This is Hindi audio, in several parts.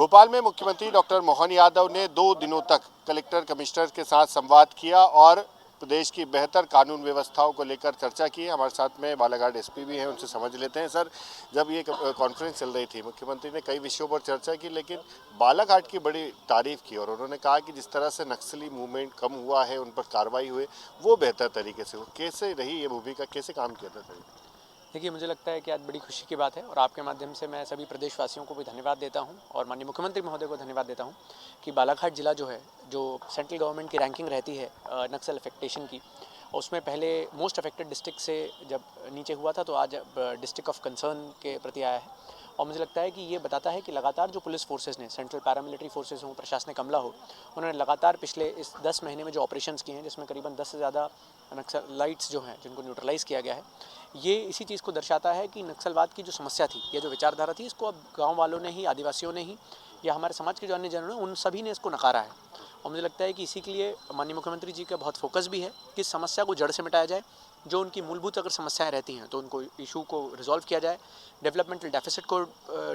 भोपाल में मुख्यमंत्री डॉक्टर मोहन यादव ने 2 दिनों तक कलेक्टर कमिश्नर के साथ संवाद किया और प्रदेश की बेहतर कानून व्यवस्थाओं को लेकर चर्चा की। हमारे साथ में बालाघाट एसपी भी हैं, उनसे समझ लेते हैं। सर, जब ये कॉन्फ्रेंस चल रही थी, मुख्यमंत्री ने कई विषयों पर चर्चा की, लेकिन बालाघाट की बड़ी तारीफ की और उन्होंने कहा कि जिस तरह से नक्सली मूवमेंट कम हुआ है, उन पर कार्रवाई हुई, वो बेहतर तरीके से हो। कैसे रही ये भूमिका, कैसे काम किया था सर? देखिए, मुझे लगता है कि आज बड़ी खुशी की बात है और आपके माध्यम से मैं सभी प्रदेशवासियों को भी धन्यवाद देता हूं और माननीय मुख्यमंत्री महोदय को धन्यवाद देता हूं कि बालाघाट जिला जो है, जो सेंट्रल गवर्नमेंट की रैंकिंग रहती है नक्सल अफेक्टेशन की, उसमें पहले मोस्ट अफेक्टेड डिस्ट्रिक्ट से जब नीचे हुआ था तो आज डिस्ट्रिक्ट ऑफ कंसर्न के प्रति आया है। और मुझे लगता है कि ये बताता है कि लगातार जो पुलिस फोर्सेस ने, सेंट्रल पैरामिलिट्री फोर्सेस हो, प्रशासनिक अमला हो, उन्होंने लगातार पिछले इस 10 महीने में जो ऑपरेशंस किए हैं, जिसमें करीबन 10 से ज़्यादा नक्सलाइट्स जो हैं जिनको न्यूट्रलाइज़ किया गया है, ये इसी चीज़ को दर्शाता है कि नक्सलवाद की जो समस्या थी या जो विचारधारा थी, इसको अब गाँव वालों ने ही, आदिवासियों ने ही या हमारे समाज के जो अन्य जनों ने, उन सभी ने इसको नकारा है। और मुझे लगता है कि इसी के लिए माननीय मुख्यमंत्री जी का बहुत फोकस भी है कि इस समस्या को जड़ से मिटाया जाए। जो उनकी मूलभूत अगर समस्याएं रहती हैं तो उनको इशू को रिजॉल्व किया जाए, डेवलपमेंटल डेफिसिट को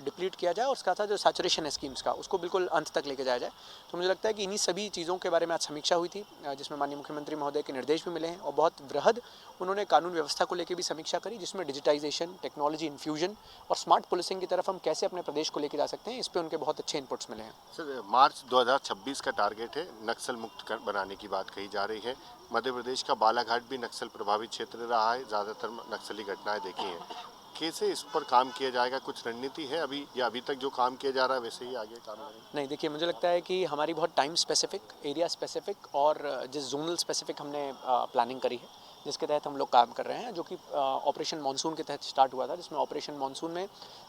डिप्लीट किया जाए और उसका साथ जो सैचुरेशन है स्कीम्स का, उसको बिल्कुल अंत तक लेके जाया जाए। तो मुझे लगता है कि इन्हीं सभी चीज़ों के बारे में आज समीक्षा हुई थी, जिसमें माननीय मुख्यमंत्री महोदय के निर्देश भी मिले हैं और बहुत वृहद उन्होंने कानून व्यवस्था को लेकर भी समीक्षा करी, जिसमें डिजिटाइजेशन, टेक्नोलॉजी इन्फ्यूजन और स्मार्ट पुलिसिंग की तरफ हम कैसे अपने प्रदेश को लेकर जा सकते हैं, इस पर उनके बहुत अच्छे इनपुट्स मिले हैं। सर, मार्च 2026 का टारगेट है, नक्सल मुक्त बनाने की बात कही जा रही है। मध्य प्रदेश का बालाघाट भी नक्सल प्रभावित क्षेत्र रहा है, ज़्यादातर नक्सली घटनाएं देखी हैं। कैसे इस पर काम किया जाएगा, कुछ रणनीति है अभी, या अभी तक जो काम किया जा रहा है वैसे ही आगे काम करेंगे? नहीं, देखिए, मुझे लगता है कि हमारी बहुत टाइम स्पेसिफिक, एरिया स्पेसिफिक और जिस जोनल स्पेसिफिक हमने प्लानिंग करी है, जिसके तहत हम लोग काम कर रहे हैं, जो कि ऑपरेशन मानसून के तहत स्टार्ट हुआ था, जिसमें ऑपरेशन मानसून में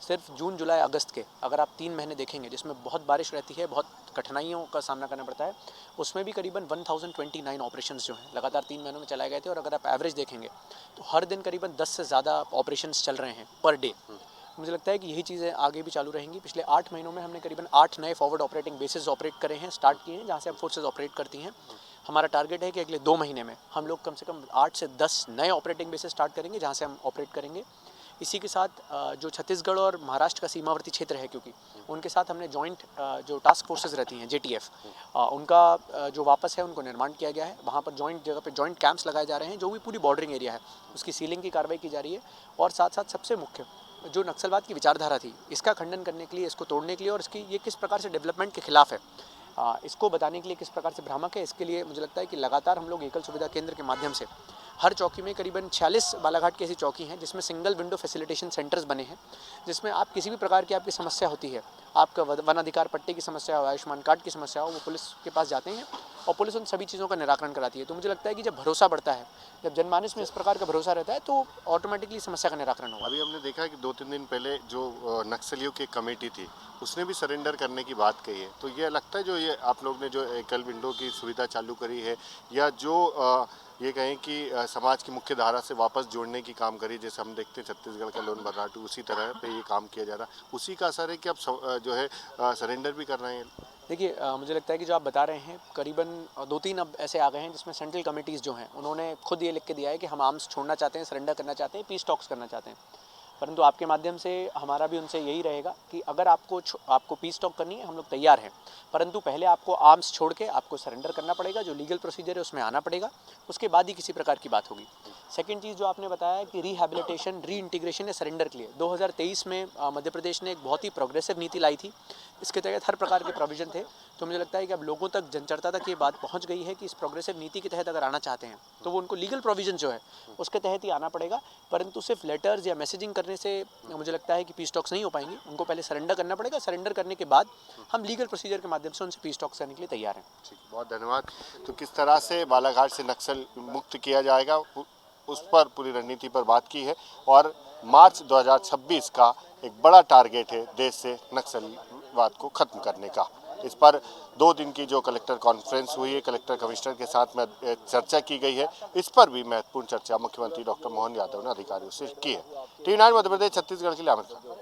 सिर्फ जून, जुलाई, अगस्त के अगर आप 3 महीने देखेंगे, जिसमें बहुत बारिश रहती है, बहुत कठिनाइयों का सामना करना पड़ता है, उसमें भी करीबन 1029 ऑपरेशंस जो हैं लगातार 3 महीनों में चलाए गए थे। और अगर आप एवरेज देखेंगे तो हर दिन करीबन 10 से ज़्यादा ऑपरेशंस चल रहे हैं पर डे। मुझे लगता है कि यही चीज़ें आगे भी चालू रहेंगी। पिछले 8 महीनों में हमने करीबन 8 नए फॉरवर्ड ऑपरेटिंग बेसिस ऑपरेट करे हैं, स्टार्ट किए हैं, जहाँ से अब फोर्सेज ऑपरेट करती हैं। हमारा टारगेट है कि अगले 2 महीने में हम लोग कम से कम 8 से 10 नए ऑपरेटिंग बेसिस स्टार्ट करेंगे, जहाँ से हम ऑपरेट करेंगे। इसी के साथ जो छत्तीसगढ़ और महाराष्ट्र का सीमावर्ती क्षेत्र है, क्योंकि उनके साथ हमने जॉइंट जो टास्क फोर्सेज रहती हैं, JTF, उनका जो वापस है उनको निर्माण किया गया है। वहाँ पर जॉइंट जगह पे जॉइंट कैंप्स लगाए जा रहे हैं, जो भी पूरी बॉर्डरिंग एरिया है उसकी सीलिंग की कार्रवाई की जा रही है। और साथ साथ सबसे मुख्य जो नक्सलवाद की विचारधारा थी, इसका खंडन करने के लिए, इसको तोड़ने के लिए और इसकी ये किस प्रकार से डेवलपमेंट के खिलाफ है, इसको बताने के लिए किस प्रकार से भ्रामक है, इसके लिए मुझे लगता है कि लगातार हम लोग एकल सुविधा केंद्र के माध्यम से हर चौकी में करीबन 46 बालाघाट की ऐसी चौकी हैं जिसमें सिंगल विंडो फैसिलिटेशन सेंटर्स बने हैं, जिसमें आप किसी भी प्रकार की आपकी समस्या होती है, आपका वन अधिकार पट्टे की समस्या हो, आयुष्मान कार्ड की समस्या हो, वो पुलिस के पास जाते हैं और पुलिस उन सभी चीज़ों का निराकरण कराती है। तो मुझे लगता है कि जब भरोसा बढ़ता है, जब जनमानस में इस प्रकार का भरोसा रहता है, तो ऑटोमेटिकली समस्या का निराकरण होगा। अभी हमने देखा कि 2-3 दिन पहले जो नक्सलियों की कमेटी थी, उसने भी सरेंडर करने की बात कही है। तो ये लगता है जो ये आप लोग ने जो एकल विंडो की सुविधा चालू करी है, या जो ये कहें कि समाज की मुख्य धारा से वापस जोड़ने की काम करी, जैसे हम देखते हैं छत्तीसगढ़ का लोन भराटू, उसी तरह पे ये काम किया जा रहा है, उसी का असर है कि अब जो है सरेंडर भी कर रहे हैं? देखिए, मुझे लगता है कि जो आप बता रहे हैं, करीबन 2-3 अब ऐसे आ गए हैं जिसमें सेंट्रल कमिटीज़ जो हैं, उन्होंने खुद ये लिख के दिया है कि हम आर्म्स छोड़ना चाहते हैं, सरेंडर करना चाहते हैं, पीस टॉक्स करना चाहते हैं। परंतु आपके माध्यम से हमारा भी उनसे यही रहेगा कि अगर आपको पीस टॉक करनी है, हम लोग तैयार हैं, परंतु पहले आपको आर्म्स छोड़ के आपको सरेंडर करना पड़ेगा, जो लीगल प्रोसीजर है उसमें आना पड़ेगा, उसके बाद ही किसी प्रकार की बात होगी। सेकंड चीज़ जो आपने बताया कि रिहैबिलिटेशन, रीइंटीग्रेशन या सरेंडर के लिए 2023 में मध्य प्रदेश ने एक बहुत ही प्रोग्रेसिव नीति लाई थी। इसके तहत हर प्रकार के प्रोविजन थे। तो मुझे लगता है कि अब लोगों तक, जनचरता तक ये बात पहुंच गई है कि इस प्रोग्रेसिव नीति के तहत अगर आना चाहते हैं तो वो उनको लीगल प्रोविजन जो है उसके तहत ही आना पड़ेगा, परंतु सिर्फ लेटर्स या मैसेजिंग करने से मुझे लगता है कि पीस टॉक्स नहीं हो पाएंगी। उनको पहले सरेंडर करना पड़ेगा, सरेंडर करने के बाद हम लीगल प्रोसीजर के माध्यम से उनसे पीस टॉक्स करने के लिए तैयार हैं। ठीक, बहुत धन्यवाद। तो किस तरह से बालाघाट से नक्सल मुक्त किया जाएगा, उस पर पूरी रणनीति पर बात की है, और मार्च 2026 का एक बड़ा टारगेट है देश से नक्सलवाद को खत्म करने का। इस पर 2 दिन की जो कलेक्टर कॉन्फ्रेंस हुई है, कलेक्टर कमिश्नर के साथ में चर्चा की गई है, इस पर भी महत्वपूर्ण चर्चा मुख्यमंत्री डॉक्टर मोहन यादव ने अधिकारियों से की है। टीवी 9 मध्य प्रदेश छत्तीसगढ़ के लिए आमिर खान।